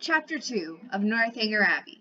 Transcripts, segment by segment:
Chapter 2 of Northanger Abbey.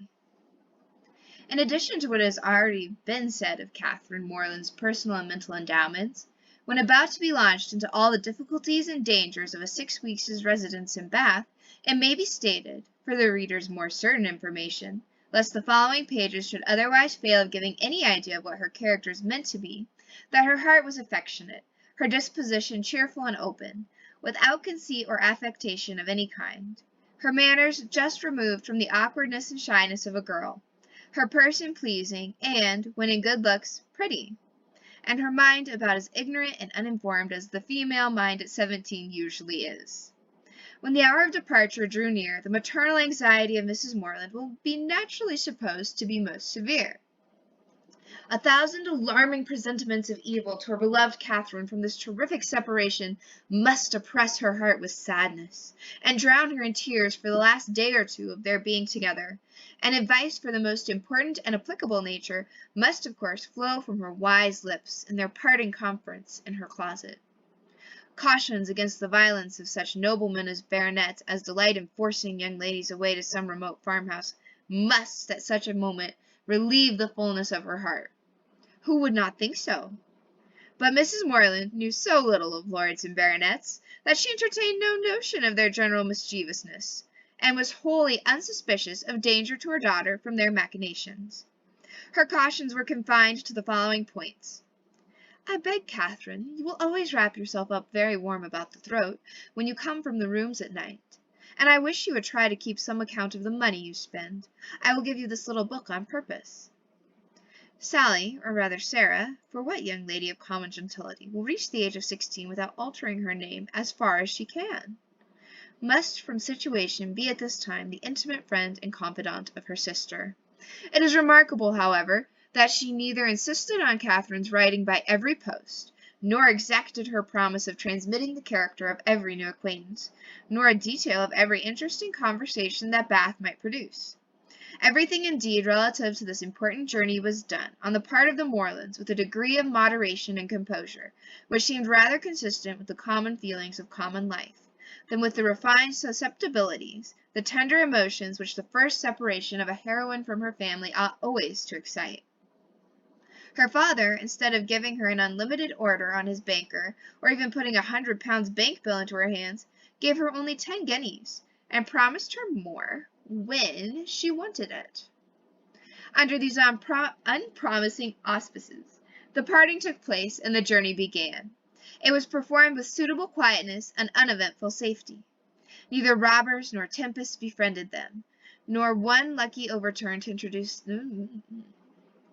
In addition to what has already been said of Catherine Morland's personal and mental endowments, when about to be launched into all the difficulties and dangers of a 6 weeks' residence in Bath, it may be stated, for the reader's more certain information, lest the following pages should otherwise fail of giving any idea of what her character is meant to be, that her heart was affectionate, her disposition cheerful and open, without conceit or affectation of any kind. Her manners just removed from the awkwardness and shyness of a girl, her person pleasing, and, when in good looks, pretty, and her mind about as ignorant and uninformed as the female mind at 17 usually is. When the hour of departure drew near, the maternal anxiety of Mrs. Morland will be naturally supposed to be most severe. 1,000 alarming presentiments of evil to her beloved Catherine from this terrific separation must oppress her heart with sadness, and drown her in tears for the last day or two of their being together, and advice for the most important and applicable nature must of course flow from her wise lips in their parting conference in her closet. Cautions against the violence of such noblemen as baronets as delight in forcing young ladies away to some remote farmhouse must at such a moment relieve the fullness of her heart. Who would not think so? But Mrs. Morland knew so little of lords and baronets that she entertained no notion of their general mischievousness, and was wholly unsuspicious of danger to her daughter from their machinations. Her cautions were confined to the following points. I beg, Catherine, you will always wrap yourself up very warm about the throat when you come from the rooms at night, and I wish you would try to keep some account of the money you spend. I will give you this little book on purpose. Sally, or rather Sarah, for what young lady of common gentility will reach the age of 16 without altering her name as far as she can? Must from situation be at this time the intimate friend and confidant of her sister. It is remarkable, however, that she neither insisted on Catherine's writing by every post, nor exacted her promise of transmitting the character of every new acquaintance, nor a detail of every interesting conversation that Bath might produce. Everything, indeed, relative to this important journey was done, on the part of the Morlands, with a degree of moderation and composure, which seemed rather consistent with the common feelings of common life, than with the refined susceptibilities, the tender emotions which the first separation of a heroine from her family ought always to excite. Her father, instead of giving her an unlimited order on his banker, or even putting £100 bank bill into her hands, gave her only 10 guineas, and promised her more when she wanted it. Under these unpromising auspices, the parting took place and the journey began. It was performed with suitable quietness and uneventful safety. Neither robbers nor tempests befriended them, nor one lucky overturn to introduce them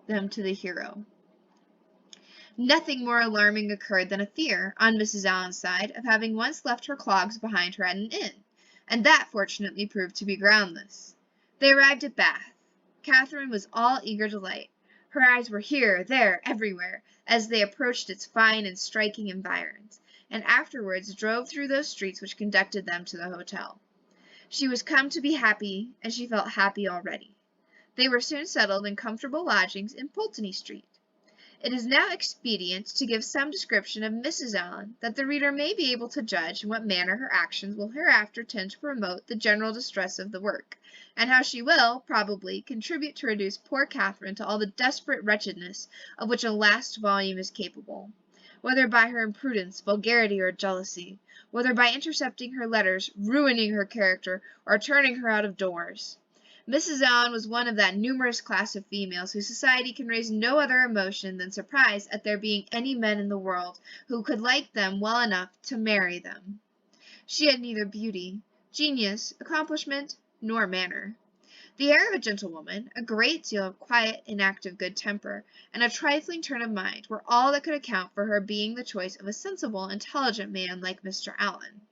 to the hero. Nothing more alarming occurred than a fear, on Mrs. Allen's side, of having once left her clogs behind her at an inn, and that fortunately proved to be groundless. They arrived at Bath. Catherine was all eager delight. Her eyes were here, there, everywhere, as they approached its fine and striking environs, and afterwards drove through those streets which conducted them to the hotel. She was come to be happy, and she felt happy already. They were soon settled in comfortable lodgings in Pulteney Street. It is now expedient to give some description of Mrs. Allen, that the reader may be able to judge in what manner her actions will hereafter tend to promote the general distress of the work, and how she will, probably, contribute to reduce poor Catherine to all the desperate wretchedness of which a last volume is capable, whether by her imprudence, vulgarity, or jealousy, whether by intercepting her letters, ruining her character, or turning her out of doors. Mrs. Allen was one of that numerous class of females whose society can raise no other emotion than surprise at there being any men in the world who could like them well enough to marry them. She had neither beauty, genius, accomplishment, nor manner. The air of a gentlewoman, a great deal of quiet, inactive good temper, and a trifling turn of mind were all that could account for her being the choice of a sensible, intelligent man like Mr. Allen.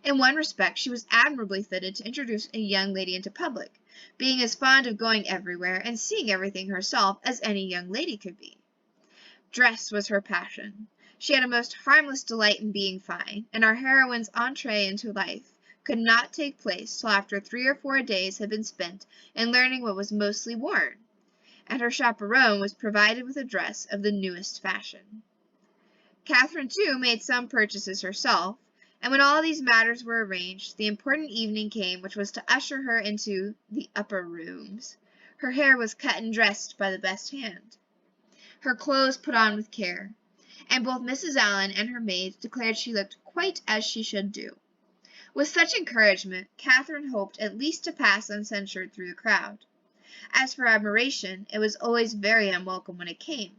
In one respect she was admirably fitted to introduce a young lady into public, being as fond of going everywhere and seeing everything herself as any young lady could be. Dress was her passion. She had a most harmless delight in being fine, and our heroine's entrée into life could not take place till after 3 or 4 days had been spent in learning what was mostly worn, and her chaperone was provided with a dress of the newest fashion. Catherine, too, made some purchases herself, And when all these matters were arranged, the important evening came which was to usher her into the upper rooms. Her hair was cut and dressed by the best hand, her clothes put on with care, and both Mrs. Allen and her maids declared she looked quite as she should do. With such encouragement, Catherine hoped at least to pass uncensured through the crowd. As for admiration, it was always very unwelcome when it came,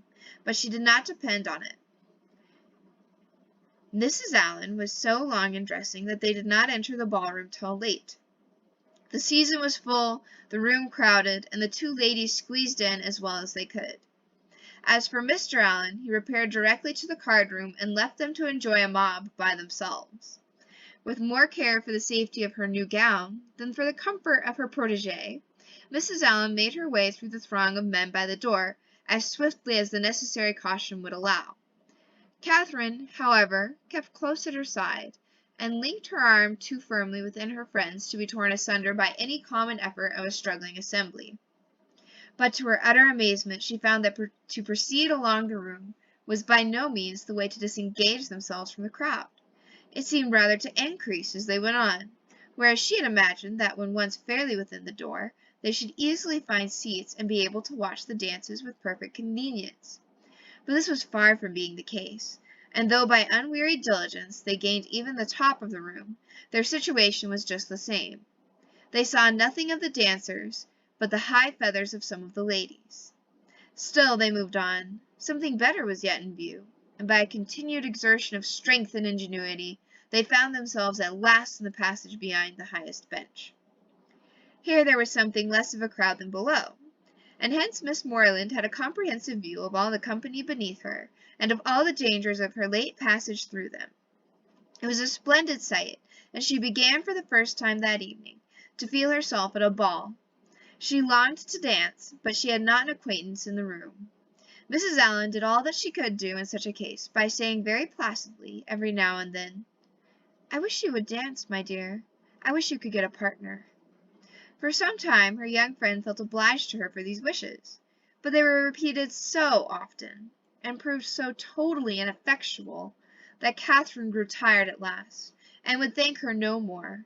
but she did not depend on it. Mrs. Allen was so long in dressing that they did not enter the ballroom till late. The season was full, the room crowded, and the two ladies squeezed in as well as they could. As for Mr. Allen, he repaired directly to the card-room and left them to enjoy a mob by themselves. With more care for the safety of her new gown than for the comfort of her protégée, Mrs. Allen made her way through the throng of men by the door as swiftly as the necessary caution would allow. Catherine, however, kept close at her side, and linked her arm too firmly within her friend's to be torn asunder by any common effort of a struggling assembly. But to her utter amazement she found that to proceed along the room was by no means the way to disengage themselves from the crowd. It seemed rather to increase as they went on, whereas she had imagined that when once fairly within the door, they should easily find seats and be able to watch the dances with perfect convenience. But this was far from being the case, and though by unwearied diligence they gained even the top of the room, their situation was just the same. They saw nothing of the dancers, but the high feathers of some of the ladies. Still they moved on. Something better was yet in view, and by a continued exertion of strength and ingenuity, they found themselves at last in the passage behind the highest bench. Here there was something less of a crowd than below, and hence Miss Moreland had a comprehensive view of all the company beneath her, and of all the dangers of her late passage through them. It was a splendid sight, and she began for the first time that evening to feel herself at a ball. She longed to dance, but she had not an acquaintance in the room. Mrs. Allen did all that she could do in such a case, by saying very placidly, every now and then, "I wish you would dance, my dear. I wish you could get a partner." For some time her young friend felt obliged to her for these wishes, but they were repeated so often, and proved so totally ineffectual, that Catherine grew tired at last, and would thank her no more.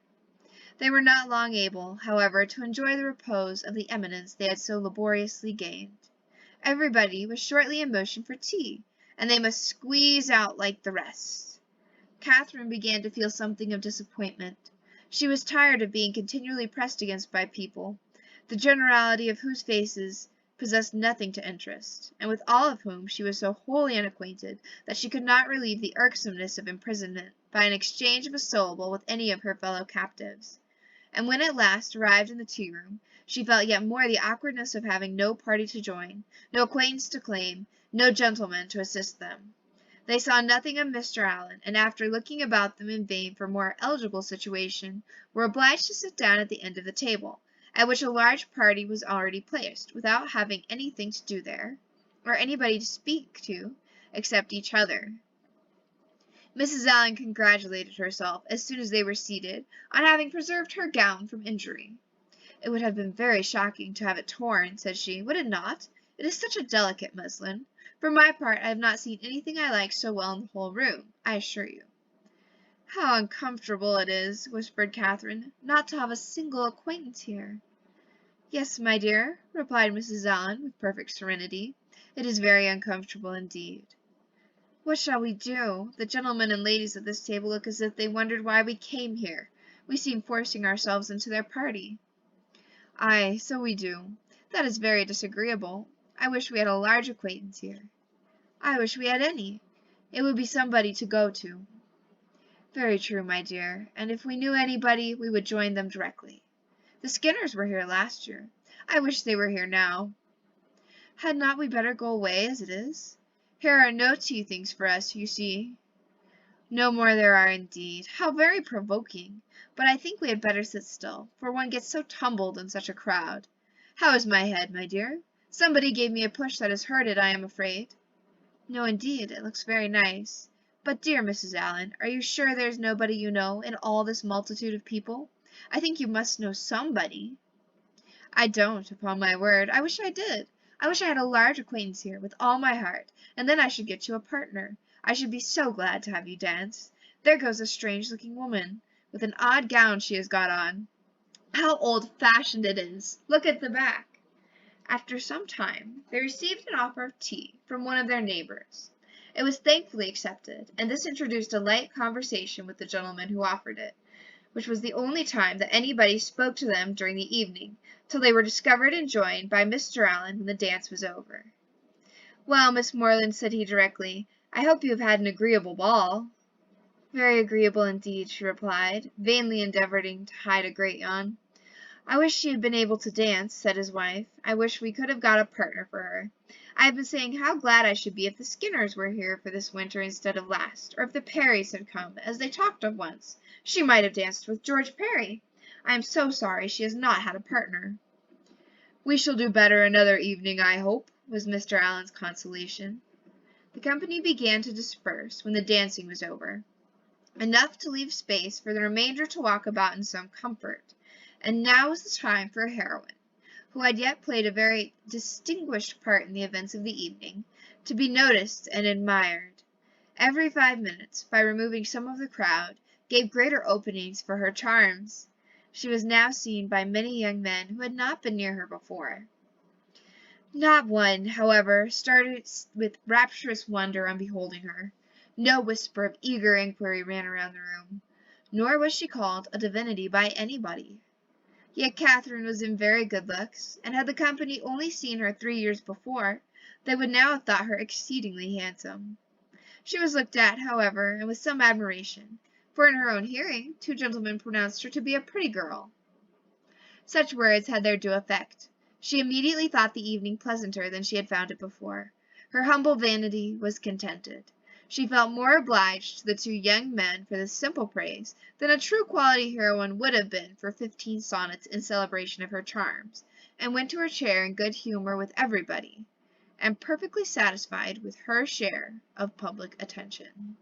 They were not long able, however, to enjoy the repose of the eminence they had so laboriously gained. Everybody was shortly in motion for tea, and they must squeeze out like the rest. Catherine began to feel something of disappointment. She was tired of being continually pressed against by people, the generality of whose faces possessed nothing to interest, and with all of whom she was so wholly unacquainted that she could not relieve the irksomeness of imprisonment by an exchange of a syllable with any of her fellow captives. And when at last arrived in the tea-room, she felt yet more the awkwardness of having no party to join, no acquaintance to claim, no gentleman to assist them. They saw nothing of Mr. Allen, and after looking about them in vain for a more eligible situation, were obliged to sit down at the end of the table, at which a large party was already placed, without having anything to do there, or anybody to speak to, except each other. Mrs. Allen congratulated herself, as soon as they were seated, on having preserved her gown from injury. "It would have been very shocking to have it torn," said she, "would it not? It is such a delicate muslin. For my part, I have not seen anything I like so well in the whole room, I assure you." "How uncomfortable it is," whispered Catherine, "not to have a single acquaintance here." "Yes, my dear," replied Mrs. Allen, with perfect serenity, "it is very uncomfortable indeed. What shall we do? The gentlemen and ladies at this table look as if they wondered why we came here. We seem forcing ourselves into their party." "Ay, so we do. That is very disagreeable. I wish we had a large acquaintance here." "I wish we had any. It would be somebody to go to." "Very true, my dear, and if we knew anybody, we would join them directly. The Skinners were here last year. I wish they were here now." "Had not we better go away as it is? Here are no tea things for us, you see." "No more there are indeed. How very provoking! But I think we had better sit still, for one gets so tumbled in such a crowd. How is my head, my dear? Somebody gave me a push that has hurt it, I am afraid." "No, indeed, it looks very nice. But, dear Mrs. Allen, are you sure there is nobody you know in all this multitude of people? I think you must know somebody." "I don't, upon my word. I wish I did. I wish I had a large acquaintance here, with all my heart, and then I should get you a partner. I should be so glad to have you dance. There goes a strange-looking woman, with an odd gown she has got on. How old-fashioned it is! Look at the back." After some time, they received an offer of tea from one of their neighbors. It was thankfully accepted, and this introduced a light conversation with the gentleman who offered it, which was the only time that anybody spoke to them during the evening, till they were discovered and joined by Mr. Allen when the dance was over. "Well, Miss Moreland," said he directly, "I hope you have had an agreeable ball." "Very agreeable indeed," she replied, vainly endeavouring to hide a great yawn. "I wish she had been able to dance," said his wife. "I wish we could have got a partner for her. I have been saying how glad I should be if the Skinners were here for this winter instead of last, or if the Parrys had come, as they talked of once. She might have danced with George Parry. I am so sorry she has not had a partner." "We shall do better another evening, I hope," was Mr. Allen's consolation. The company began to disperse when the dancing was over, enough to leave space for the remainder to walk about in some comfort. And now was the time for a heroine, who had yet played a very distinguished part in the events of the evening, to be noticed and admired. Every 5 minutes, by removing some of the crowd, gave greater openings for her charms. She was now seen by many young men who had not been near her before. Not one, however, started with rapturous wonder on beholding her. No whisper of eager inquiry ran around the room, nor was she called a divinity by anybody. Yet Catherine was in very good looks, and had the company only seen her 3 years before, they would now have thought her exceedingly handsome. She was looked at, however, and with some admiration, for in her own hearing 2 gentlemen pronounced her to be a pretty girl. Such words had their due effect. She immediately thought the evening pleasanter than she had found it before. Her humble vanity was contented. She felt more obliged to the 2 young men for this simple praise than a true quality heroine would have been for 15 sonnets in celebration of her charms, and went to her chair in good humour with everybody, and perfectly satisfied with her share of public attention.